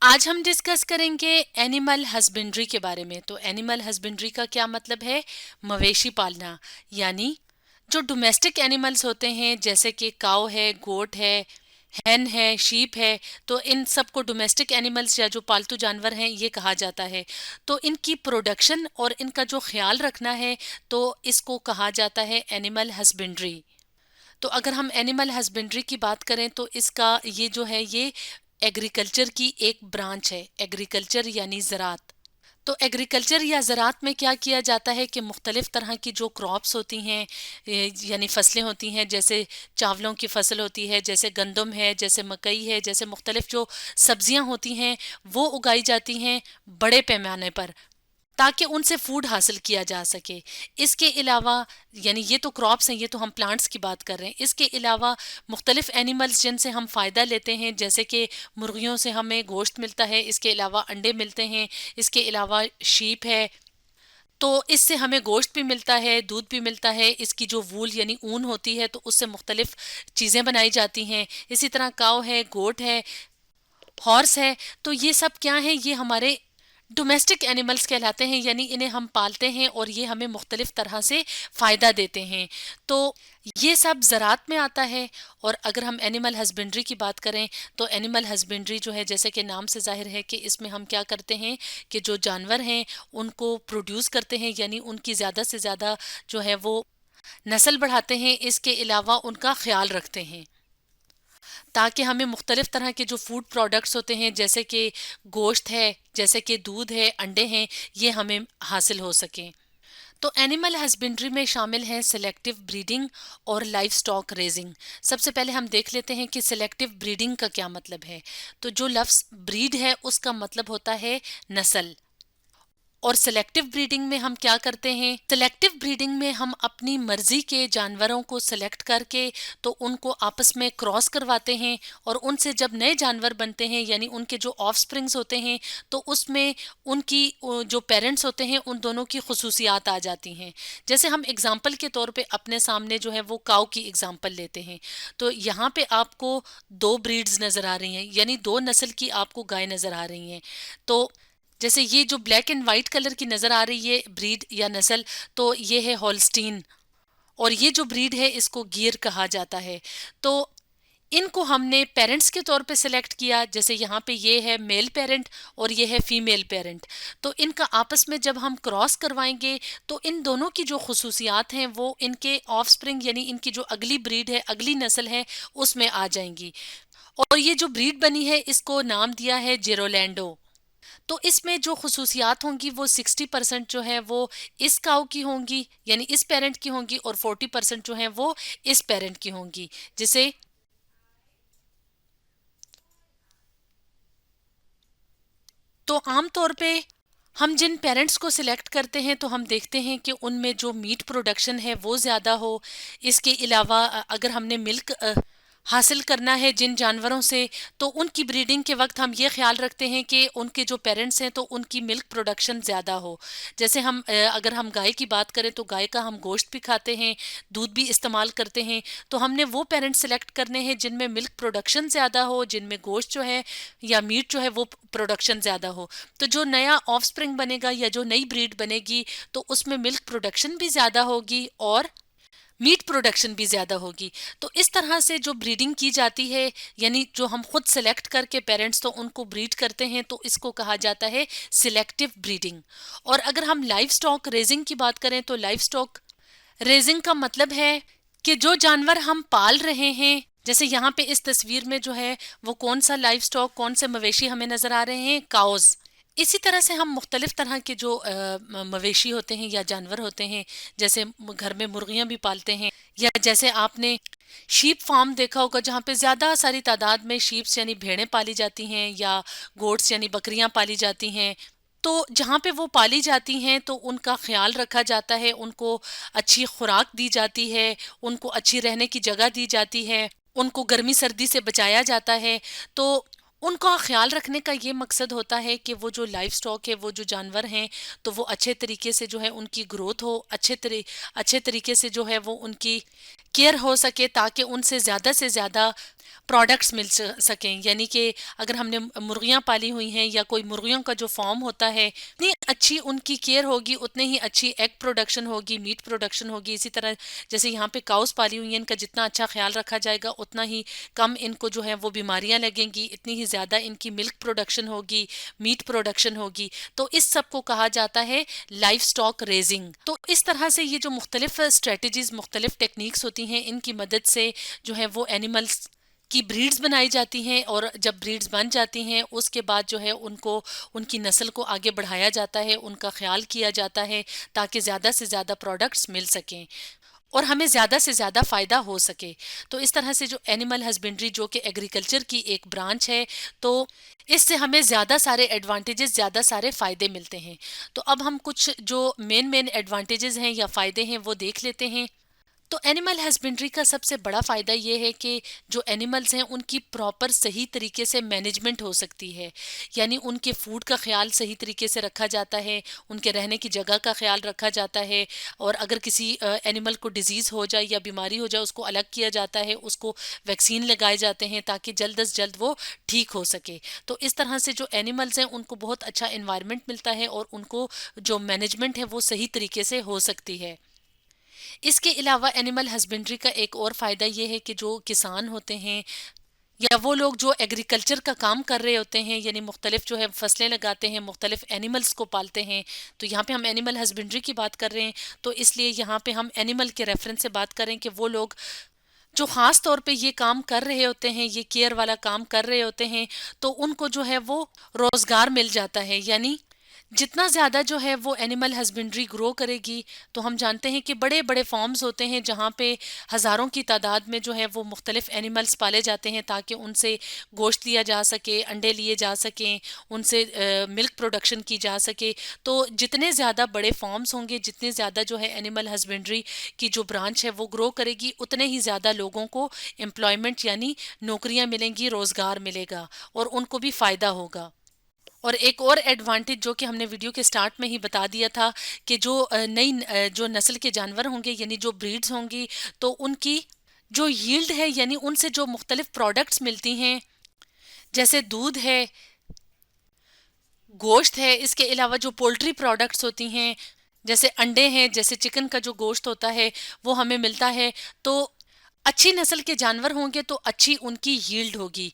آج ہم ڈسکس کریں گے اینیمل ہسبینڈری کے بارے میں. تو اینیمل ہسبینڈری کا کیا مطلب ہے؟ مویشی پالنا. یعنی جو ڈومیسٹک اینیملز ہوتے ہیں جیسے کہ کاؤ ہے، گوٹ ہے، ہین ہے، شیپ ہے، تو ان سب کو ڈومیسٹک اینیملز یا جو پالتو جانور ہیں یہ کہا جاتا ہے. تو ان کی پروڈکشن اور ان کا جو خیال رکھنا ہے تو اس کو کہا جاتا ہے اینیمل ہسبینڈری. تو اگر ہم اینیمل ہسبینڈری کی بات کریں تو اس کا یہ جو ہے یہ ایگریکلچر کی ایک برانچ ہے. ایگریکلچر یعنی زراعت. تو ایگریکلچر یا زراعت میں کیا کیا جاتا ہے کہ مختلف طرح کی جو کراپس ہوتی ہیں یعنی فصلیں ہوتی ہیں، جیسے چاولوں کی فصل ہوتی ہے، جیسے گندم ہے، جیسے مکئی ہے، جیسے مختلف جو سبزیاں ہوتی ہیں وہ اگائی جاتی ہیں بڑے پیمانے پر تاکہ ان سے فوڈ حاصل کیا جا سکے. اس کے علاوہ یعنی یہ تو کراپس ہیں، یہ تو ہم پلانٹس کی بات کر رہے ہیں. اس کے علاوہ مختلف اینیملز جن سے ہم فائدہ لیتے ہیں، جیسے کہ مرغیوں سے ہمیں گوشت ملتا ہے، اس کے علاوہ انڈے ملتے ہیں، اس کے علاوہ شیپ ہے تو اس سے ہمیں گوشت بھی ملتا ہے، دودھ بھی ملتا ہے. اس کی جو وول یعنی اون ہوتی ہے تو اس سے مختلف چیزیں بنائی جاتی ہیں. اسی طرح کاؤ ہے، گوٹ ہے، ہارس ہے. تو یہ سب کیا ہیں؟ یہ ہمارے ڈومیسٹک اینیملز کہلاتے ہیں، یعنی انہیں ہم پالتے ہیں اور یہ ہمیں مختلف طرح سے فائدہ دیتے ہیں. تو یہ سب زراعت میں آتا ہے. اور اگر ہم اینیمل ہسبینڈری کی بات کریں تو اینیمل ہسبینڈری جو ہے جیسے کہ نام سے ظاہر ہے کہ اس میں ہم کیا کرتے ہیں کہ جو جانور ہیں ان کو پروڈیوس کرتے ہیں، یعنی ان کی زیادہ سے زیادہ جو ہے وہ نسل بڑھاتے ہیں. اس کے علاوہ ان کا خیال رکھتے ہیں تاکہ ہمیں مختلف طرح کے جو فوڈ پروڈکٹس ہوتے ہیں جیسے کہ گوشت ہے، جیسے کہ دودھ ہے، انڈے ہیں، یہ ہمیں حاصل ہو سکیں. تو اینیمل ہسبینڈری میں شامل ہیں سلیکٹیو بریڈنگ اور لائف سٹاک ریزنگ. سب سے پہلے ہم دیکھ لیتے ہیں کہ سلیکٹیو بریڈنگ کا کیا مطلب ہے. تو جو لفظ بریڈ ہے اس کا مطلب ہوتا ہے نسل. اور سلیکٹیو بریڈنگ میں ہم کیا کرتے ہیں؟ سلیکٹیو بریڈنگ میں ہم اپنی مرضی کے جانوروں کو سلیکٹ کر کے تو ان کو آپس میں کراس کرواتے ہیں اور ان سے جب نئے جانور بنتے ہیں یعنی ان کے جو آف سپرنگز ہوتے ہیں تو اس میں ان کی جو پیرنٹس ہوتے ہیں ان دونوں کی خصوصیات آ جاتی ہیں. جیسے ہم اگزامپل کے طور پہ اپنے سامنے جو ہے وہ کاؤ کی اگزامپل لیتے ہیں تو یہاں پہ آپ کو دو بریڈز نظر آ رہی ہیں، یعنی دو نسل کی آپ کو گائے نظر آ رہی ہیں. تو جیسے یہ جو بلیک اینڈ وائٹ کلر کی نظر آ رہی ہے بریڈ یا نسل تو یہ ہے ہولسٹین، اور یہ جو بریڈ ہے اس کو گیر کہا جاتا ہے. تو ان کو ہم نے پیرنٹس کے طور پہ سلیکٹ کیا، جیسے یہاں پہ یہ ہے میل پیرنٹ اور یہ ہے فیمیل پیرنٹ. تو ان کا آپس میں جب ہم کراس کروائیں گے تو ان دونوں کی جو خصوصیات ہیں وہ ان کے آف سپرنگ یعنی ان کی جو اگلی بریڈ ہے، اگلی نسل ہے، اس میں آ جائیں گی. اور یہ جو بریڈ بنی ہے اس کو نام دیا ہے جیرولینڈو. تو اس میں جو خصوصیات ہوں گی وہ 60% جو ہے وہ اس کاؤ کی ہوں گی یعنی اس پیرنٹ کی ہوں گی، اور 40% جو ہے وہ اس پیرنٹ کی ہوں گی. جسے تو عام طور پہ ہم جن پیرنٹس کو سلیکٹ کرتے ہیں تو ہم دیکھتے ہیں کہ ان میں جو میٹ پروڈکشن ہے وہ زیادہ ہو. اس کے علاوہ اگر ہم نے ملک حاصل کرنا ہے جن جانوروں سے تو ان کی بریڈنگ کے وقت ہم یہ خیال رکھتے ہیں کہ ان کے جو پیرنٹس ہیں تو ان کی ملک پروڈکشن زیادہ ہو. جیسے ہم اگر ہم گائے کی بات کریں تو گائے کا ہم گوشت بھی کھاتے ہیں، دودھ بھی استعمال کرتے ہیں. تو ہم نے وہ پیرنٹ سلیکٹ کرنے ہیں جن میں ملک پروڈکشن زیادہ ہو، جن میں گوشت جو ہے یا میٹ جو ہے وہ پروڈکشن زیادہ ہو. تو جو نیا آف سپرنگ بنے گا یا جو نئی بریڈ بنے گی تو اس میں ملک پروڈکشن بھی زیادہ ہوگی اور میٹ پروڈکشن بھی زیادہ ہوگی. تو اس طرح سے جو بریڈنگ کی جاتی ہے یعنی جو ہم خود سلیکٹ کر کے پیرنٹس تو ان کو بریڈ کرتے ہیں تو اس کو کہا جاتا ہے سلیکٹیو بریڈنگ. اور اگر ہم لائف سٹاک ریزنگ کی بات کریں تو لائف سٹاک ریزنگ کا مطلب ہے کہ جو جانور ہم پال رہے ہیں، جیسے یہاں پہ اس تصویر میں جو ہے وہ کون سا لائف سٹاک، کون سے مویشی ہمیں نظر آ رہے ہیں؟ کاؤز. اسی طرح سے ہم مختلف طرح کے جو مویشی ہوتے ہیں یا جانور ہوتے ہیں، جیسے گھر میں مرغیاں بھی پالتے ہیں، یا جیسے آپ نے شیپ فارم دیکھا ہوگا جہاں پہ زیادہ ساری تعداد میں شیپس یعنی بھیڑیں پالی جاتی ہیں یا گوٹس یعنی بکریاں پالی جاتی ہیں. تو جہاں پہ وہ پالی جاتی ہیں تو ان کا خیال رکھا جاتا ہے، ان کو اچھی خوراک دی جاتی ہے، ان کو اچھی رہنے کی جگہ دی جاتی ہے، ان کو گرمی سردی سے بچایا جاتا ہے. تو ان کا خیال رکھنے کا یہ مقصد ہوتا ہے کہ وہ جو لائف سٹاک ہے، وہ جو جانور ہیں تو وہ اچھے طریقے سے جو ہے ان کی گروتھ ہو، اچھے طریقے سے جو ہے وہ ان کی کیئر ہو سکے تاکہ ان سے زیادہ پروڈکٹس مل سکیں. یعنی کہ اگر ہم نے مرغیاں پالی ہوئی ہیں یا کوئی مرغیوں کا جو فارم ہوتا ہے، اتنی اچھی ان کی کیئر ہوگی اتنے ہی اچھی ایگ پروڈکشن ہوگی، میٹ پروڈکشن ہوگی. اسی طرح جیسے یہاں پہ کاؤس پالی ہوئی ہیں، ان کا جتنا اچھا خیال رکھا جائے گا اتنا ہی کم ان کو جو ہے وہ بیماریاں لگیں گی، اتنی ہی زیادہ ان کی ملک پروڈکشن ہوگی، میٹ پروڈکشن ہوگی. تو اس سب کو کہا جاتا ہے لائف سٹاک ریزنگ. تو اس طرح سے یہ جو مختلف اسٹریٹجیز، مختلف ٹیکنیکس ہوتی ہیں، ان کی مدد سے جو ہے وہ اینیملز کی بریڈز بنائی جاتی ہیں. اور جب بریڈز بن جاتی ہیں اس کے بعد جو ہے ان کو ان کی نسل کو آگے بڑھایا جاتا ہے، ان کا خیال کیا جاتا ہے تاکہ زیادہ سے زیادہ پروڈکٹس مل سکیں اور ہمیں زیادہ سے زیادہ فائدہ ہو سکے. تو اس طرح سے جو اینیمل ہسبینڈری جو کہ ایگریکلچر کی ایک برانچ ہے، تو اس سے ہمیں زیادہ سارے ایڈوانٹیجز، زیادہ سارے فائدے ملتے ہیں. تو اب ہم کچھ جو مین ایڈوانٹیجز ہیں یا فائدے ہیں وہ دیکھ لیتے ہیں. تو اینیمل ہسبینڈری کا سب سے بڑا فائدہ یہ ہے کہ جو اینیملز ہیں ان کی پراپر صحیح طریقے سے مینجمنٹ ہو سکتی ہے. یعنی ان کے فوڈ کا خیال صحیح طریقے سے رکھا جاتا ہے، ان کے رہنے کی جگہ کا خیال رکھا جاتا ہے، اور اگر کسی اینیمل کو ڈیزیز ہو جائے یا بیماری ہو جائے اس کو الگ کیا جاتا ہے، اس کو ویکسین لگائے جاتے ہیں تاکہ جلد از جلد وہ ٹھیک ہو سکے. تو اس طرح سے جو اینیملز ہیں ان کو بہت اچھا انوائرمنٹ ملتا ہے اور ان کو جو مینجمنٹ ہے وہ صحیح طریقے سے ہو سکتی ہے. اس کے علاوہ اینیمل ہسبینڈری کا ایک اور فائدہ یہ ہے کہ جو کسان ہوتے ہیں یا وہ لوگ جو ایگریکلچر کا کام کر رہے ہوتے ہیں، یعنی مختلف جو ہے فصلیں لگاتے ہیں، مختلف اینیملز کو پالتے ہیں. تو یہاں پہ ہم اینیمل ہسبینڈری کی بات کر رہے ہیں، تو اس لیے یہاں پہ ہم اینیمل کے ریفرنس سے بات کریں کہ وہ لوگ جو خاص طور پہ یہ کام کر رہے ہوتے ہیں، یہ کیئر والا کام کر رہے ہوتے ہیں، تو ان کو جو ہے وہ روزگار مل جاتا ہے. یعنی جتنا زیادہ جو ہے وہ اینیمل ہسبینڈری گرو کرے گی، تو ہم جانتے ہیں کہ بڑے بڑے فارمز ہوتے ہیں جہاں پہ ہزاروں کی تعداد میں جو ہے وہ مختلف اینیملز پالے جاتے ہیں تاکہ ان سے گوشت لیا جا سکے، انڈے لیے جا سکیں، ان سے ملک پروڈکشن کی جا سکے. تو جتنے زیادہ بڑے فارمز ہوں گے، جتنے زیادہ جو ہے اینیمل ہسبینڈری کی جو برانچ ہے وہ گرو کرے گی، اتنے ہی زیادہ لوگوں کو امپلائمنٹ یعنی نوکریاں ملیں گی، روزگار ملے گا اور ان کو بھی فائدہ ہوگا. اور ایک اور ایڈوانٹیج جو کہ ہم نے ویڈیو کے سٹارٹ میں ہی بتا دیا تھا کہ جو نئی جو نسل کے جانور ہوں گے، یعنی جو بریڈز ہوں گی، تو ان کی جو ییلڈ ہے، یعنی ان سے جو مختلف پروڈکٹس ملتی ہیں، جیسے دودھ ہے، گوشت ہے، اس کے علاوہ جو پولٹری پروڈکٹس ہوتی ہیں جیسے انڈے ہیں، جیسے چکن کا جو گوشت ہوتا ہے وہ ہمیں ملتا ہے. تو اچھی نسل کے جانور ہوں گے تو اچھی ان کی ییلڈ ہوگی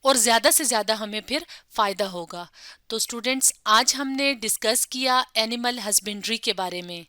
اور زیادہ سے زیادہ ہمیں پھر فائدہ ہوگا. تو اسٹوڈنٹس، آج ہم نے ڈسکس کیا اینیمل ہسبینڈری کے بارے میں.